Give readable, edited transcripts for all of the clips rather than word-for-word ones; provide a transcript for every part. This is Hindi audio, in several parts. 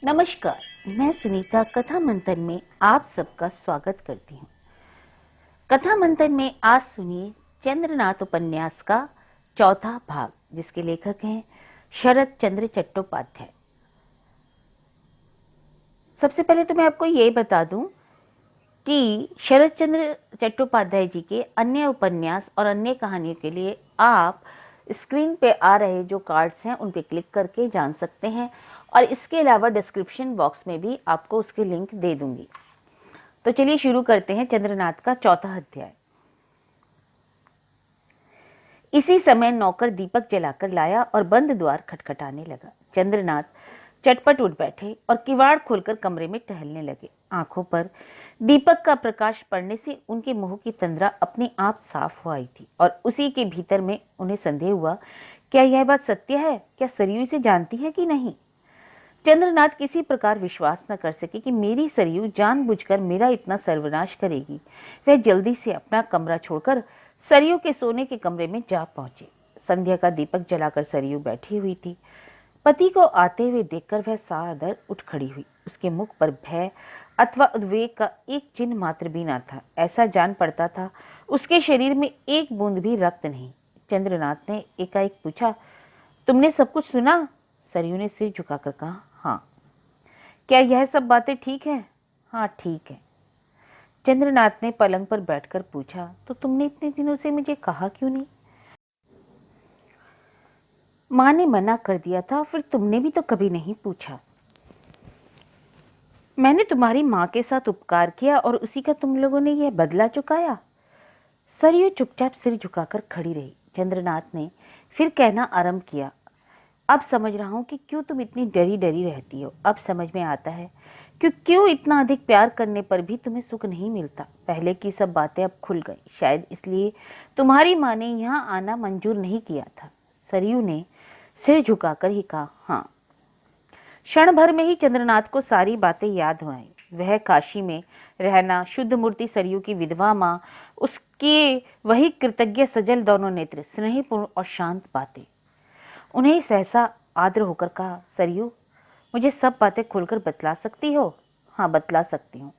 नमस्कार, मैं सुनीता कथा मंथन में आप सबका स्वागत करती हूँ। कथा मंथन में आज सुनिए चंद्रनाथ उपन्यास का चौथा भाग, जिसके लेखक हैं शरत चंद्र चट्टोपाध्याय। सबसे पहले तो मैं आपको ये बता दूं कि शरत चंद्र चट्टोपाध्याय जी के अन्य उपन्यास और अन्य कहानियों के लिए आप स्क्रीन पे आ रहे जो कार्ड्स हैं उन पे क्लिक करके जान सकते हैं, और इसके अलावा डिस्क्रिप्शन बॉक्स में भी आपको उसके लिंक दे दूंगी। तो चलिए शुरू करते हैं चंद्रनाथ का चौथा अध्याय। इसी समय नौकर दीपक जलाकर लाया और बंद द्वार खटखटाने लगा। चंद्रनाथ चटपट उठ बैठे और किवाड़ खोलकर कमरे में टहलने लगे। आंखों पर दीपक का प्रकाश पड़ने से उनके मुंह की तंद्रा अपने आप साफ हो आई थी, और उसी के भीतर में उन्हें संदेह हुआ, क्या यह बात सत्य है? क्या सरयू इसे जानती है कि नहीं? चंद्रनाथ किसी प्रकार विश्वास न कर सके कि मेरी सरयू जानबूझकर मेरा इतना सर्वनाश करेगी। वह जल्दी से अपना कमरा छोड़कर सरयू के सोने के कमरे में जा पहुंचे। संध्या का दीपक जलाकर सरयू बैठी हुई थी। पति को आते हुए देखकर वह सादर उठ खड़ी हुई। उसके मुख पर भय अथवा उद्वेग का एक चिन्ह मात्र भी न था। ऐसा जान पड़ता था उसके शरीर में एक बूंद भी रक्त नहीं। चंद्रनाथ ने एकाएक पूछा, तुमने सब कुछ सुना? सरयू ने सिर झुकाकर कहा, हाँ। क्या यह सब बातें ठीक है? हाँ, ठीक है। चंद्रनाथ ने पलंग पर बैठकर पूछा, तो तुमने इतने दिनों से मुझे कहा क्यों नहीं? माँ ने मना कर दिया था, फिर तुमने भी तो कभी नहीं पूछा। मैंने तुम्हारी माँ के साथ उपकार किया और उसी का तुम लोगों ने यह बदला चुकाया। सरयू चुपचाप सिर झुकाकर खड़ी रही। चंद्रनाथ ने फिर कहना आरंभ किया, अब समझ रहा हूं कि क्यों तुम इतनी डरी डरी रहती हो। अब समझ में आता है कि क्यों इतना अधिक प्यार करने पर भी तुम्हें सुख नहीं मिलता। पहले की सब बातें अब खुल गई, शायद इसलिए तुम्हारी माँ ने यहाँ आना मंजूर नहीं किया था। सरयू ने सिर झुकाकर ही कहा, हाँ। क्षण भर में ही चंद्रनाथ को सारी बातें याद हो आई। वह काशी में रहना, शुद्ध मूर्ति सरयू की विधवा माँ, उसके वही कृतज्ञ सजल दोनों नेत्र, स्नेहपूर्ण और शांत बातें। उन्हें सहसा आदर होकर कहा, सरयू, मुझे सब बातें खुलकर बतला सकती हो? हाँ, बतला सकती हूँ।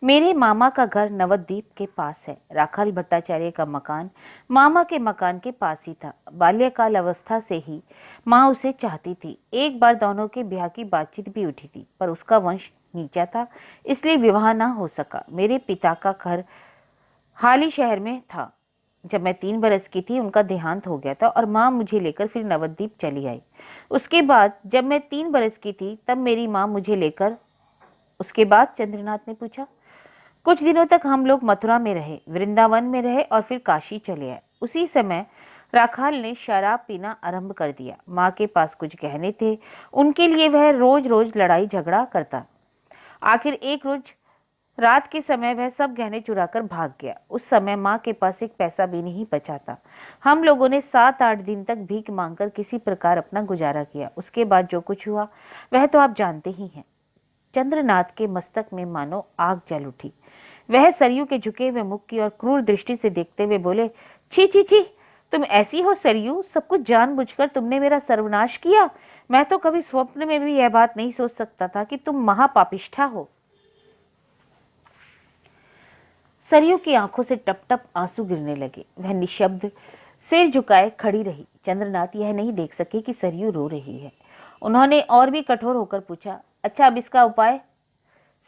मेरे मामा का घर नवद्वीप के पास है। राखाल भट्टाचार्य का मकान मामा के मकान के पास ही था। बाल्यकाल अवस्था से ही माँ उसे चाहती थी। एक बार दोनों के ब्याह की बातचीत भी उठी थी, पर उसका वंश नीचा था, इसलिए विवाह ना हो सका। मेरे पिता का घर हाल ही शहर में था। जब मैं 3 बरस की थी उनका देहांत हो गया था और माँ मुझे लेकर फिर नवद्वीप चली आई। उसके बाद जब मैं 3 बरस की थी तब मेरी माँ मुझे लेकर। उसके बाद? चंद्रनाथ ने पूछा। कुछ दिनों तक हम लोग मथुरा में रहे, वृंदावन में रहे और फिर काशी चले आए। उसी समय राखाल ने शराब पीना आरंभ कर दिया। माँ के पास कुछ गहने थे, उनके लिए वह रोज रोज लड़ाई झगड़ा करता। आखिर एक रोज रात के समय वह सब गहने चुराकर भाग गया। उस समय माँ के पास एक पैसा भी नहीं बचा था। हम लोगों ने 7-8 दिन तक भीख मांगकर किसी प्रकार अपना गुजारा किया। उसके बाद जो कुछ हुआ वह तो आप जानते ही हैं। चंद्रनाथ के मस्तक में मानो आग जल उठी। वह सरयू के झुके हुए मुख की ओर क्रूर दृष्टि से देखते हुए बोले, छी छी छी, तुम ऐसी हो सरयू? सब कुछ जानबूझकर तुमने मेरा सर्वनाश किया। मैं तो कभी स्वप्न में भी यह बात नहीं सोच सकता था कि तुम महापापिष्ठा हो। सरयू की आंखों से टप टप आंसू गिरने लगे। वह निशब्द सिर झुकाए खड़ी रही। चंद्रनाथ यह नहीं देख सके कि सरयू रो रही है। उन्होंने और भी कठोर होकर पूछा, अच्छा, अब इसका उपाय?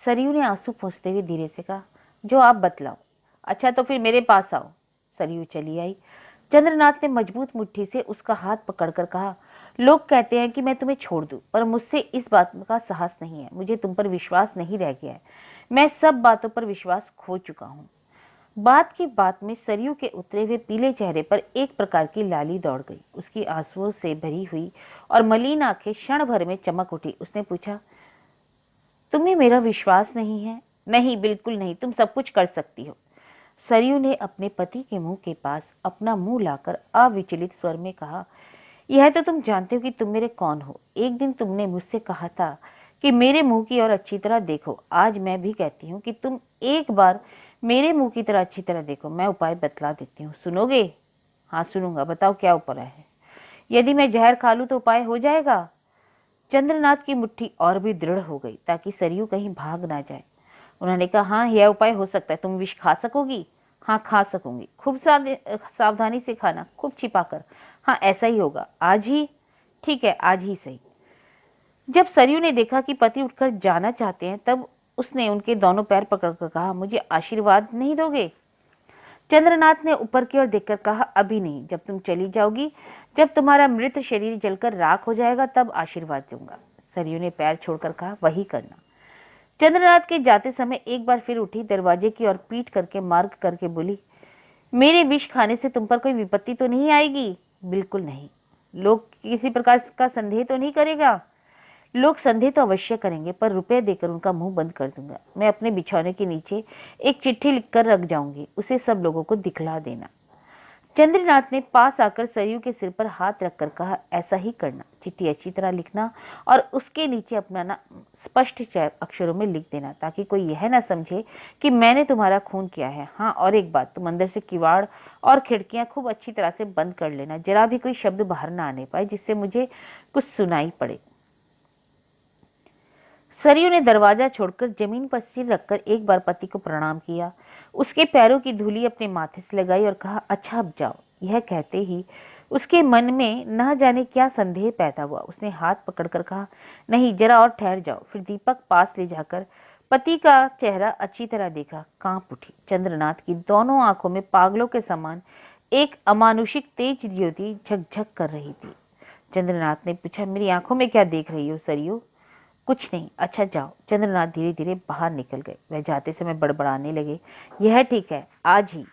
सरयू ने आंसू पोंछते हुए धीरे से कहा, जो आप बतलाओ। अच्छा, तो फिर मेरे पास आओ। सरयू चली आई। चंद्रनाथ ने मजबूत मुट्ठी से उसका हाथ पकड़कर कहा, लोग कहते हैं कि मैं तुम्हें छोड़ दूं, पर मुझसे इस बात का साहस नहीं है। मुझे तुम पर विश्वास नहीं रह गया है। मैं सब बातों पर विश्वास खो चुका हूँ। बात की बात में सरयू के उतरे हुए पीले चेहरे पर एक प्रकार की लाली दौड़ गई। उसकी आंसुओं से भरी हुई और मलिन आंखें क्षण भर में चमक उठी। उसने पूछा, तुम्हें मेरा विश्वास नहीं है? नहीं, बिल्कुल नहीं, तुम सब कुछ कर सकती हो। सरयू ने अपने पति के मुंह के पास अपना मुंह लाकर अविचलित स्वर में कहा, यह तो तुम जानते हो कि तुम मेरे कौन हो। एक दिन तुमने मुझसे कहा था कि मेरे मुंह की ओर अच्छी तरह देखो। आज मैं भी कहती हूँ कि तुम एक बार मेरे मुंह की तरह अच्छी तरह देखो। मैं उपाय बतला देती हूँ, सुनोगे? हाँ, सुनूंगा। बताओ क्या उपाय है? यदि मैं जहर खा लूं तो उपाय हो जाएगा? चंद्रनाथ की मुट्ठी और भी दृढ़ हो गई ताकि सरयू कहीं भाग ना जाए। उन्होंने कहा, हाँ यह उपाय हो सकता है। तुम विष खा सकोगी? हाँ खा सकूंगी। खूब सावधानी से खाना, खूब छिपाकर। हाँ ऐसा ही होगा। आज ही? ठीक है, आज ही सही। जब सरयू ने देखा कि पति उठकर जाना चाहते हैं, तब उसने उनके दोनों पैर पकड़कर कहा, मुझे आशीर्वाद नहीं दोगे? चंद्रनाथ ने ऊपर की ओर देखकर कहा, अभी नहीं, जब तुम चली जाओगी, जब तुम्हारा मृत शरीर जलकर राख हो जाएगा, तब आशीर्वाद दूंगा। सरयू ने पैर छोड़कर कहा, वही करना। चंद्रनाथ के जाते समय एक बार फिर उठी, दरवाजे की ओर पीठ करके मार्ग करके बोली, मेरे विष खाने से तुम पर कोई विपत्ति तो नहीं आएगी? बिल्कुल नहीं। लोग किसी प्रकार का संदेह तो नहीं करेगा? लोग संदेह तो अवश्य करेंगे, पर रुपए देकर उनका मुंह बंद कर दूंगा। मैं अपने बिछौने के नीचे एक चिट्ठी लिखकर रख जाऊंगी, उसे सब लोगों को दिखला देना। चंद्रनाथ ने पास आकर सरयू के सिर पर हाथ रखकर कहा, ऐसा ही करना। चिट्ठी अच्छी तरह लिखना और उसके नीचे अपना नाम स्पष्ट अक्षरों में लिख देना, ताकि कोई यह ना समझे कि मैंने तुम्हारा खून किया है। हाँ, और एक बात, तुम अंदर से किवाड़ और खिड़कियां खूब अच्छी तरह से बंद कर लेना, जरा भी कोई शब्द बाहर ना आने पाए जिससे मुझे कुछ सुनाई पड़े। सरयू ने दरवाजा छोड़कर जमीन पर सिर रखकर एक बार पति को प्रणाम किया, उसके पैरों की धूली अपने माथे से लगाई और कहा, अच्छा अब जाओ। यह कहते ही उसके मन में न जाने क्या संदेह पैदा हुआ। उसने हाथ पकड़कर कहा, नहीं, जरा और ठहर जाओ। फिर दीपक पास ले जाकर पति का चेहरा अच्छी तरह देखा, कांप उठी। चंद्रनाथ की दोनों आंखों में पागलों के समान एक अमानुषिक तेज ज्योति झकझक कर रही थी। चंद्रनाथ ने पूछा, मेरी आंखों में क्या देख रही हो सरयू? कुछ नहीं। अच्छा जाओ। चंद्रनाथ धीरे धीरे बाहर निकल गए। वह जाते समय बड़बड़ाने लगे, यह ठीक है, आज ही।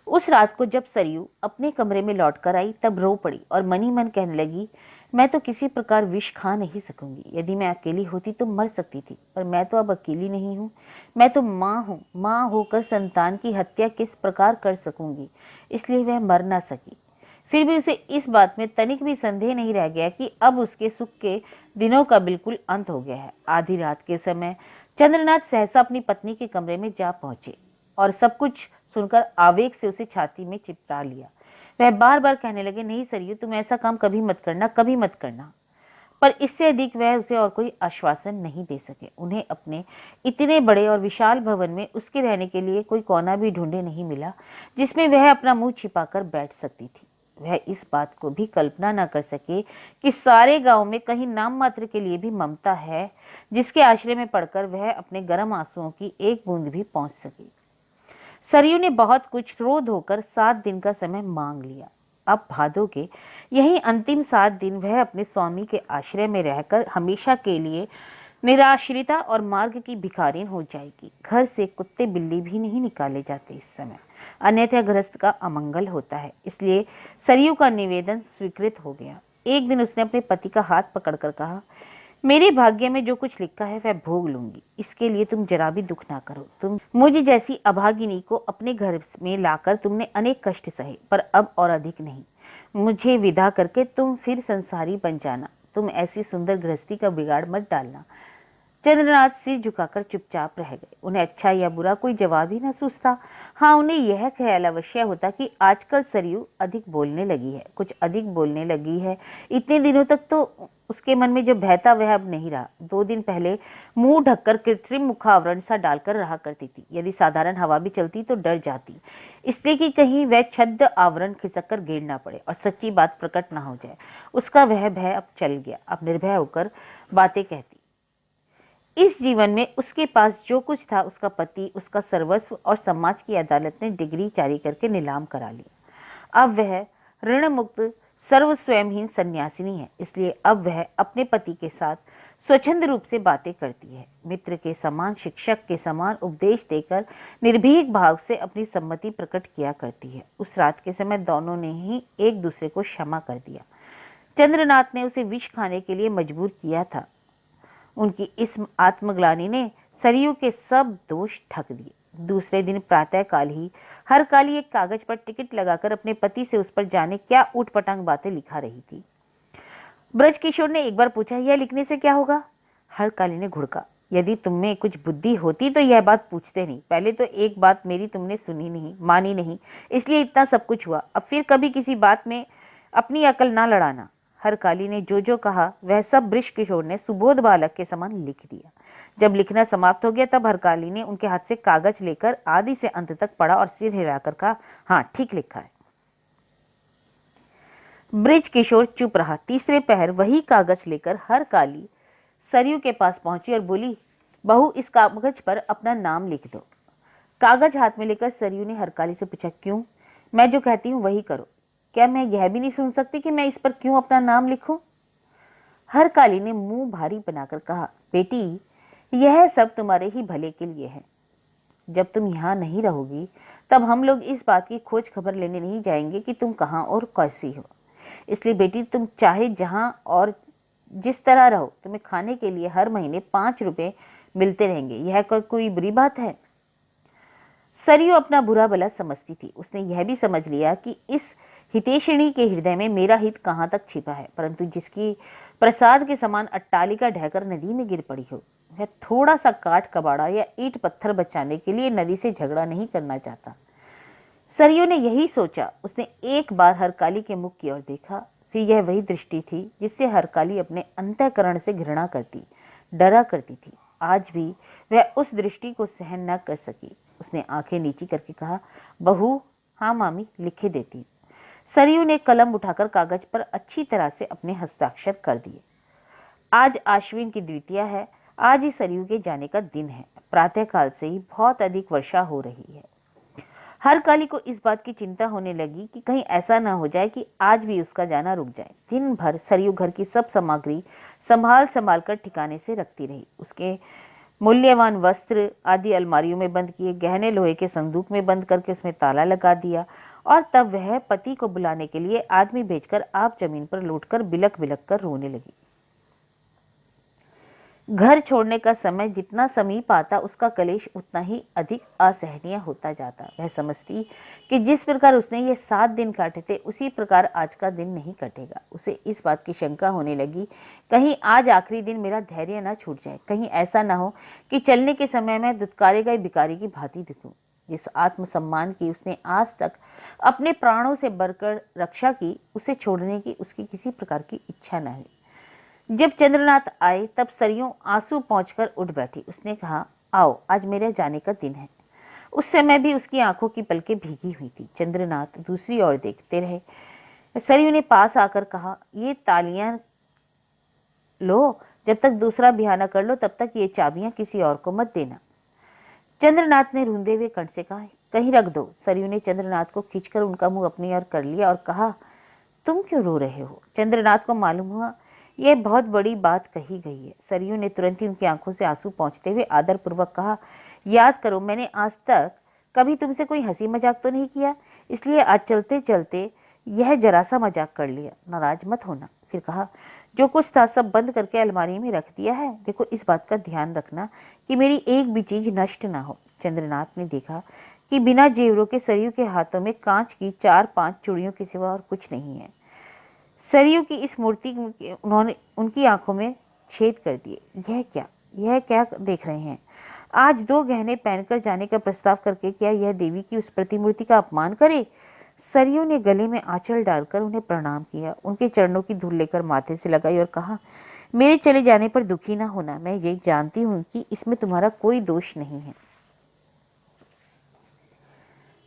उस रात को जब सरयू अपने कमरे में लौटकर आई, तब रो पड़ी और मनी मन कहने लगी, मैं तो किसी प्रकार विष खा नहीं सकूंगी। यदि मैं अकेली होती तो मर सकती थी, पर मैं तो अब अकेली नहीं हूँ। मैं तो माँ हूँ। माँ होकर संतान की हत्या किस प्रकार कर सकूंगी? इसलिए वह मर ना सकी। फिर भी उसे इस बात में तनिक भी संदेह नहीं रह गया कि अब उसके सुख के दिनों का बिल्कुल अंत हो गया है। आधी रात के समय चंद्रनाथ सहसा अपनी पत्नी के कमरे में जा पहुंचे और सब कुछ सुनकर आवेग से उसे छाती में चिपटा लिया। वह बार बार कहने लगे, नहीं सरयू, तुम ऐसा काम कभी मत करना, कभी मत करना। पर इससे अधिक वह उसे और कोई आश्वासन नहीं दे सके। उन्हें अपने इतने बड़े और विशाल भवन में उसके रहने के लिए कोई कोना भी ढूंढे नहीं मिला जिसमें वह अपना मुंह छिपाकर बैठ सकती थी। वह इस बात को भी कल्पना न कर सके कि सारे गांव में कहीं नाम मात्र के लिए भी ममता है, जिसके आश्रय में पड़कर वह अपने गर्म आंसुओं की एक बूंद भी पहुंच सके। सरयू ने बहुत कुछ रो धोकर 7 दिन का समय मांग लिया। अब भादों के यही अंतिम 7 दिन वह अपने स्वामी के आश्रय में रहकर हमेशा के लिए निराश्रिता और मार्ग की भिखारिन हो जाएगी। घर से कुत्ते बिल्ली भी नहीं निकाले जाते इस समय, अन्यथा गृहस्थ का अमंगल होता है। इसलिए सरयू का निवेदन स्वीकृत हो गया। एक दिन उसने अपने पति का हाथ पकड़कर कहा, मेरे भाग्य में जो कुछ लिखा है वह भोग लूंगी, इसके लिए तुम जरा भी दुख ना करो। तुम मुझे जैसी अभागिनी को अपने घर में लाकर तुमने अनेक कष्ट सहे, पर अब और अधिक नहीं। मुझे विदा करके तुम फिर संसारी बन जाना। तुम ऐसी सुंदर गृहस्थी का बिगाड़ मत डालना। चंद्रनाथ सिर झुकाकर चुपचाप रह गए। उन्हें अच्छा या बुरा कोई जवाब ही न सूझता। हाँ, उन्हें यह ख्याल अवश्य होता कि आजकल सरयू अधिक बोलने लगी है, कुछ अधिक बोलने लगी है। इतने दिनों तक तो उसके मन में जो बहता वह अब नहीं रहा। 2 दिन पहले मुंह ढककर कृत्रिम मुखावरण सा डालकर रहा करती थी। यदि साधारण हवा भी चलती तो डर जाती, इसलिए कि कहीं वह छद्म आवरण खिसक कर गिर ना पड़े और सच्ची बात प्रकट ना हो जाए। उसका वह भय अब चल गया। अब निर्भय होकर बातें कहती। इस जीवन में उसके पास जो कुछ था, उसका पति, उसका सर्वस्व और समाज की अदालत ने डिग्री जारी करके नीलाम करा लिया। अब वह ऋण मुक्त सर्व स्वयंहीन सन्यासिनी है। इसलिए अब वह अपने पति के साथ स्वच्छंद रूप से बातें करती है। मित्र के समान, शिक्षक के समान उपदेश देकर निर्भीक भाव से अपनी सम्मति प्रकट किया करती है। उस रात के समय दोनों ने ही एक दूसरे को क्षमा कर दिया। चंद्रनाथ ने उसे विष खाने के लिए मजबूर किया था। उनकी इस आत्मग्लानि ने सरयू के सब दोष ढक दिए। दूसरे दिन प्रातः काल ही हर काली एक कागज पर टिकट लगाकर अपने पति से उस पर जाने क्या ऊटपटांग बातें लिखा रही थी। ब्रजकिशोर ने एक बार पूछा, यह लिखने से क्या होगा? हर काली ने घुड़का, यदि तुममें कुछ बुद्धि होती तो यह बात पूछते नहीं। पहले तो एक बात मेरी तुमने सुनी नहीं, मानी नहीं, इसलिए इतना सब कुछ हुआ। अब फिर कभी किसी बात में अपनी अकल ना लड़ाना। हरकाली ने जो जो कहा वह सब बृष किशोर ने सुबोध बालक के समान लिख दिया। जब लिखना समाप्त हो गया तब हरकाली ने उनके हाथ से कागज लेकर आदि से अंत तक पढ़ा और सिर हिलाकर कहा, हाँ ठीक लिखा है। बृज किशोर चुप रहा। तीसरे पहर वही कागज लेकर हरकाली सरयू के पास पहुंची और बोली, बहू इस कागज पर अपना नाम लिख दो। कागज हाथ में लेकर सरयू ने हरकाली से पूछा, क्यों? मैं जो कहती हूँ वही करो। क्या मैं यह भी नहीं सुन सकती कि मैं इस पर क्यों अपना नाम लिखूं? हरकाली ने मुंह भारी बनाकर कहा, बेटी यह सब तुम्हारे ही भले के लिए है। जब तुम यहाँ नहीं रहोगी तब हम लोग इस बात की खोज खबर लेने नहीं जाएंगे कि तुम कहाँ और कैसी हो। इसलिए बेटी तुम चाहे जहां और जिस तरह रहो, तुम्हें खाने के लिए हर महीने 5 रुपए मिलते रहेंगे। यह कोई बुरी बात है? सरयू अपना बुरा भला समझती थी। उसने यह भी समझ लिया कि इस हितेशिणी के हृदय में मेरा हित कहाँ तक छिपा है, परंतु जिसकी प्रसाद के समान अट्टालिका ढहकर नदी में गिर पड़ी हो, वह थोड़ा सा काठ कबाड़ा या ईंट पत्थर बचाने के लिए नदी से झगड़ा नहीं करना चाहता। सरयू ने यही सोचा। उसने एक बार हरकाली के मुख की ओर देखा। फिर यह वही दृष्टि थी जिससे हरकाली अपने अंतःकरण से घृणा करती, डरा करती थी। आज भी वह उस दृष्टि को सहन न कर सकी। उसने आंखें नीची करके कहा, बहू हाँ मामी लिखे देती। सरयू ने कलम उठाकर कागज पर अच्छी तरह से अपने हस्ताक्षर कर दिए। आज आश्विन की द्वितीया है। आज ही सरयू के जाने का दिन है। प्रातःकाल से ही बहुत अधिक वर्षा हो रही है। हरकाली को इस बात की चिंता होने लगी कि कहीं ऐसा न हो जाए कि आज भी उसका जाना रुक जाए। दिन भर सरयू घर की सब सामग्री संभाल संभाल कर ठिकाने से रखती रही। उसके मूल्यवान वस्त्र आदि अलमारियों में बंद किए, गहने लोहे के संदूक में बंद करके उसमें ताला लगा दिया और तब वह पति को बुलाने के लिए आदमी भेजकर आप जमीन पर लौटकर बिलक बिलक कर रोने लगी। घर छोड़ने का समय जितना समीप आता उसका कलेश उतना ही अधिक असहनीय होता जाता। वह समझती कि जिस प्रकार उसने ये 7 दिन काटे थे उसी प्रकार आज का दिन नहीं कटेगा। उसे इस बात की शंका होने लगी, कहीं आज आखिरी दिन मेरा धैर्य न छूट जाए। कहीं ऐसा न हो कि चलने के समय मैं दुत्कारे गए भिखारी की भांति दिखूं। जिस आत्मसम्मान की उसने आज तक अपने प्राणों से बढ़कर रक्षा की, उसे छोड़ने की उसकी किसी प्रकार की इच्छा न हुई। जब चंद्रनाथ आए तब सरयू आंसू पहुंचकर उठ बैठी। उसने कहा, आओ आज मेरे जाने का दिन है। उस समय भी उसकी आंखों की पलकें भीगी हुई थी। चंद्रनाथ दूसरी ओर देखते रहे। सरयू ने पास आकर कहा, ये तालियां लो, जब तक दूसरा ब्याह न कर लो तब तक ये चाबियां किसी और को मत देना। चंद्रनाथ ने रूंधे हुए कंठ से कहा, कहीं रख दो। सरयू ने चंद्रनाथ को खींचकर उनका मुंह अपनी ओर कर लिया और कहा, तुम क्यों रो रहे हो? चंद्रनाथ को मालूम हुआ यह बहुत बड़ी बात कही गई है। सरयू ने तुरंत ही उनकी आंखों से आंसू पोंछते हुए आदर पूर्वक कहा, याद करो मैंने आज तक कभी तुमसे कोई हंसी मजाक तो नहीं किया, इसलिए आज चलते चलते यह जरा सा मजाक कर लिया, नाराज मत होना। फिर कहा, जो कुछ था सब बंद करके अलमारी में रख दिया है। देखो इस बात का ध्यान रखना कि मेरी एक भी चीज नष्ट ना हो। चंद्रनाथ ने देखा कि बिना जेवरों के सरयू के हाथों में कांच की 4-5 चूड़ियों के सिवा और कुछ नहीं है। सरयू की इस मूर्ति उन्होंने उनकी आंखों में छेद कर दिए। यह क्या देख रहे हैं? आज 2 गहने पहनकर जाने का प्रस्ताव करके क्या यह देवी की उस प्रतिमूर्ति का अपमान करे? सरयू ने गले में आंचल डालकर उन्हें प्रणाम किया, उनके चरणों की धूल लेकर माथे से लगाई और कहा, मेरे चले जाने पर दुखी ना होना। मैं ये जानती हूँ कि इसमें तुम्हारा कोई दोष नहीं है।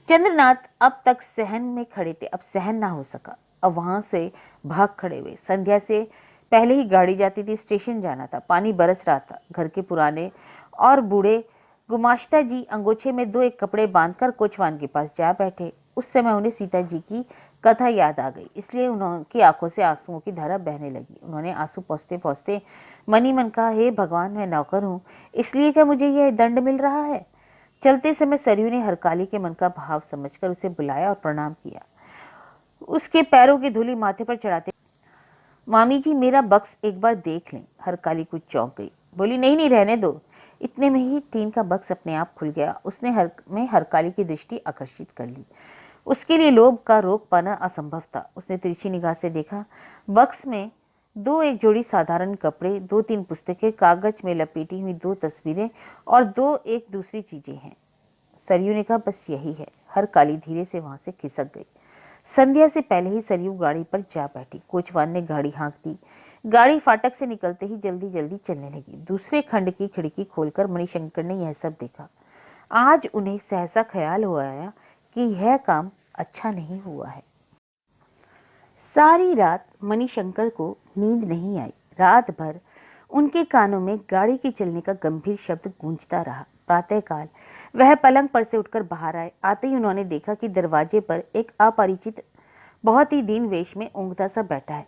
चंद्रनाथ अब तक सहन में खड़े थे, अब सहन ना हो सका। अब वहां से भाग खड़े हुए। संध्या से पहले ही गाड़ी जाती थी। स्टेशन जाना था। पानी बरस रहा था। घर के पुराने और बूढ़े गुमाश्ता जी अंगोछे में 2-1 कपड़े बांधकर कोचवान के पास जा बैठे। उस समय उन्हें सीता जी की कथा याद आ गई, इसलिए उनकी आंखों से आंसुओं की धारा बहने लगी। उन्होंने आंसू पोंछते पोंछते मन ही मन कहा, हे भगवान, मैं नौकर हूँ, इसलिए क्या मुझे यह दंड मिल रहा है? चलते समय सरयू ने हरकाली के मन का भाव समझकर उसे बुलाया और प्रणाम किया। उसके पैरों की धूली माथे पर चढ़ाते, मामी जी मेरा बक्स एक बार देख लें। हरकाली कुछ चौंक गई, बोली, नहीं नहीं रहने दो। इतने में ही टीन का बक्स अपने आप खुल गया। उसने हरकाली की दृष्टि आकर्षित कर ली। उसके लिए लोभ का रोक पाना असंभव था। उसने तिरछी निगाह से देखा। बक्स में 2-1 जोड़ी साधारण कपड़े, 2-3 पुस्तकें, कागज में लपेटी हुई 2 तस्वीरें और 2-1 दूसरी चीजें हैं। सरयू ने कहा, बस यही है। हरकाली धीरे से वहां से खिसक गई। संध्या से पहले ही सरयू गाड़ी पर जा बैठी। कोचवान ने गाड़ी हाँक दी। गाड़ी फाटक से निकलते ही जल्दी जल्दी चलने लगी। दूसरे खंड की खिड़की खोलकर मणिशंकर ने यह सब देखा। आज उन्हें सहसा ख्याल हुआ आया कि यह काम अच्छा नहीं हुआ है। सारी रात मणिशंकर को नींद नहीं आई। रात भर उनके कानों में गाड़ी के चलने का गंभीर शब्द गूंजता रहा। प्रातःकाल वह पलंग पर से उठकर बाहर आए। आते ही उन्होंने देखा कि दरवाजे पर एक अपरिचित बहुत ही दीन वेश में ऊँघता सा बैठा है।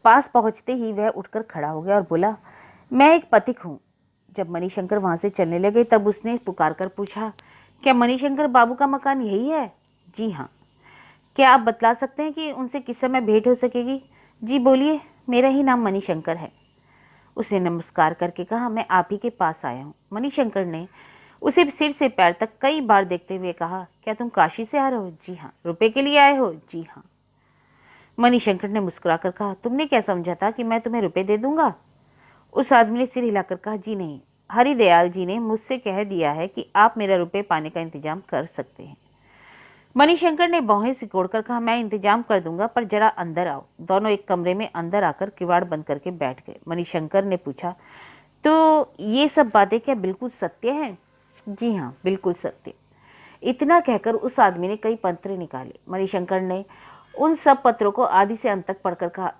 पास पहुंचते ही वह उठकर खड़ा हो गया और बोला, मैं एक पथिक हूँ। जब मणिशंकर वहां से चलने लगे तब उसने पुकार कर पूछा, क्या मणिशंकर बाबू का मकान यही है? जी हाँ। क्या आप बतला सकते हैं कि उनसे किस समय भेंट हो सकेगी? जी बोलिए, मेरा ही नाम मणिशंकर है। उसने नमस्कार करके कहा, मैं आप ही के पास आया हूँ। मणिशंकर ने उसे सिर से पैर तक कई बार देखते हुए कहा, क्या तुम काशी से आ रहे हो? जी हाँ। रुपए के लिए आए हो? जी हाँ। मणिशंकर ने मुस्कुराकर कहा, तुमने क्या समझा था कि मैं तुम्हें रुपए दे दूंगा? उस आदमी ने सिर हिलाकर कहा, जी नहीं, हरिदयाल जी ने मुझसे कह दिया है कि आप मेरा रुपए पाने का इंतजाम कर सकते हैं। मणिशंकर ने बाहें सिकोड़कर कहा, मैं इंतजाम कर दूंगा, पर जरा अंदर आओ। दोनों एक कमरे में अंदर आकर किवाड़ बंद करके बैठ गए। मणिशंकर ने पूछा, तो ये सब बातें क्या बिल्कुल सत्य हैं? जी हाँ, बिल्कुल सत्य। इतना कहकर उस आदमी ने कई पत्र निकाले। मणिशंकर ने उन सब पत्रों को आदि से अंत तक पढ़कर कहा,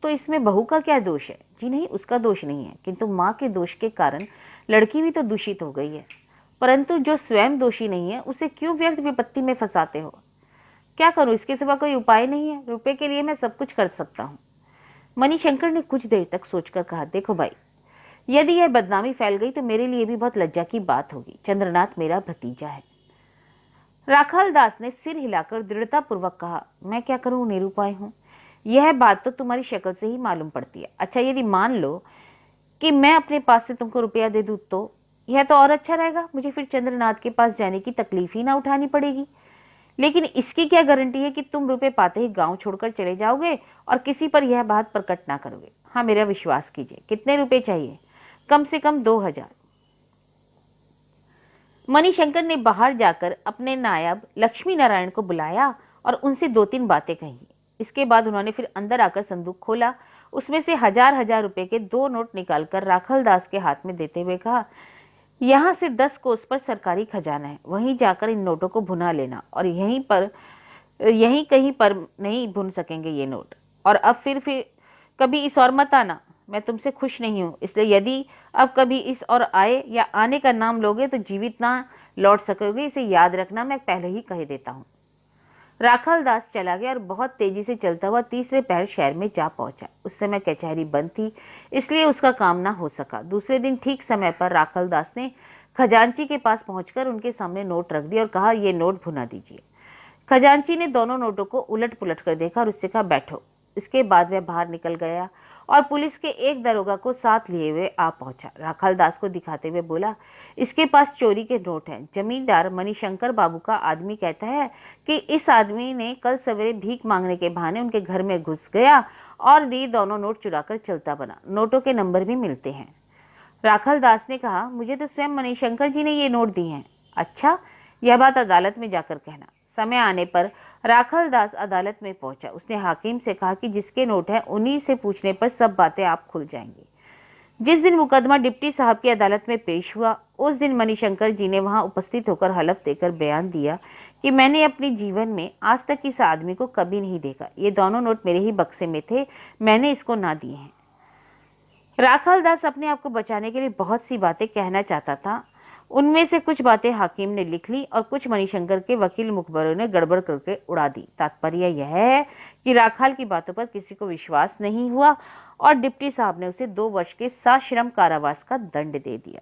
तो इसमें बहू का क्या दोष है? जी नहीं, उसका दोष नहीं है, किंतु माँ के दोष के कारण लड़की भी तो दूषित हो गई है। परंतु जो स्वयं दोषी नहीं है उसे क्यों व्यर्थ विपत्ति में फंसाते हो? क्या करूं, इसके सिवा कोई उपाय नहीं है। रुपए के लिए मैं सब कुछ कर सकता हूँ। मणिशंकर ने कुछ देर तक सोचकर कहा, देखो भाई, यदि यह बदनामी फैल गई तो मेरे लिए भी बहुत लज्जा की बात होगी। चंद्रनाथ मेरा भतीजा है। राखाल दास ने सिर हिलाकर दृढ़ता पूर्वक कहा, मैं क्या करूं, निरुपाय हूं। यह बात तो तुम्हारी शक्ल से ही मालूम पड़ती है। अच्छा, यदि मान लो कि मैं अपने पास से तुमको रुपया दे दूं तो यह तो और अच्छा रहेगा। मुझे फिर चंद्रनाथ के पास जाने की तकलीफ ही ना उठानी पड़ेगी। लेकिन इसकी क्या गारंटी है कि तुम रुपए पाते ही गांव छोड़कर चले जाओगे और किसी पर यह बात प्रकट ना करोगे? हाँ, मेरा विश्वास कीजिए। कितने रुपए चाहिए? कम से कम 2000। मणिशंकर ने बाहर जाकर अपने नायब लक्ष्मी नारायण को बुलाया और उनसे 2-3 बातें कही। इसके बाद उन्होंने फिर अंदर आकर संदूक खोला। उसमें से 1000-1000 रुपए के 2 नोट निकालकर राखाल दास के हाथ में देते हुए कहा, यहाँ से 10 कोस पर सरकारी खजाना है, वहीं जाकर इन नोटों को भुना लेना और यहीं कहीं पर नहीं भुन सकेंगे ये नोट। और अब फिर कभी इस और मत आना। मैं तुमसे खुश नहीं हूँ, इसलिए यदि अब कभी इस और आए या आने का नाम लोगे तो जीवित ना लौट सकोगे, इसे याद रखना, मैं पहले ही कह देता हूँ। राखाल दास चला गया और बहुत तेजी से चलता हुआ तीसरे पहर शहर में जा पहुंचा। उस समय कचहरी बंद थी, इसलिए उसका काम ना हो सका। दूसरे दिन ठीक समय पर राखाल दास ने खजांची के पास पहुंचकर उनके सामने नोट रख दिया और कहा, ये नोट भुना दीजिए। खजांची ने दोनों नोटों को उलट पुलट कर देखा और उससे कहा, बैठो। इसके बाद वह बाहर निकल गया और पुलिस के एक दरोगा को साथ लिए हुए आ पहुंचा। राखाल दास को दिखाते हुए बोला, इसके पास चोरी के नोट हैं। जमींदार मणिशंकर बाबू का आदमी कहता है कि इस आदमी ने कल सवेरे भीख मांगने के बहाने उनके घर में घुस गया और दी दोनों नोट चुराकर चलता बना। नोटों के नंबर भी मिलते हैं। राखाल दास ने कहा, मुझे तो स्वयं मणिशंकर जी ने ये नोट दिए हैं। अच्छा, यह बात अदालत में जाकर कहना। समय आने पर राखाल दास अदालत में पहुंचा। उसने हाकिम से कहा कि जिसके नोट हैं उन्हीं से पूछने पर सब बातें आप खुल जाएंगी। जिस दिन मुकदमा डिप्टी साहब की अदालत में पेश हुआ उस दिन मणिशंकर जी ने वहां उपस्थित होकर हलफ देकर बयान दिया कि मैंने अपने जीवन में आज तक इस आदमी को कभी नहीं देखा। ये दोनों नोट मेरे ही बक्से में थे, मैंने इसको ना दिए हैं। राखाल दास अपने आप को बचाने के लिए बहुत सी बातें कहना चाहता था। उनमें से कुछ बातें हाकिम ने लिख ली और कुछ मणिशंकर के वकील मुखबरों ने गड़बड़ करके उड़ा दी। तात्पर्य यह है कि राखाल की बातों पर किसी को विश्वास नहीं हुआ और डिप्टी साहब ने उसे 2 वर्ष के सश्रम कारावास का दंड दे दिया।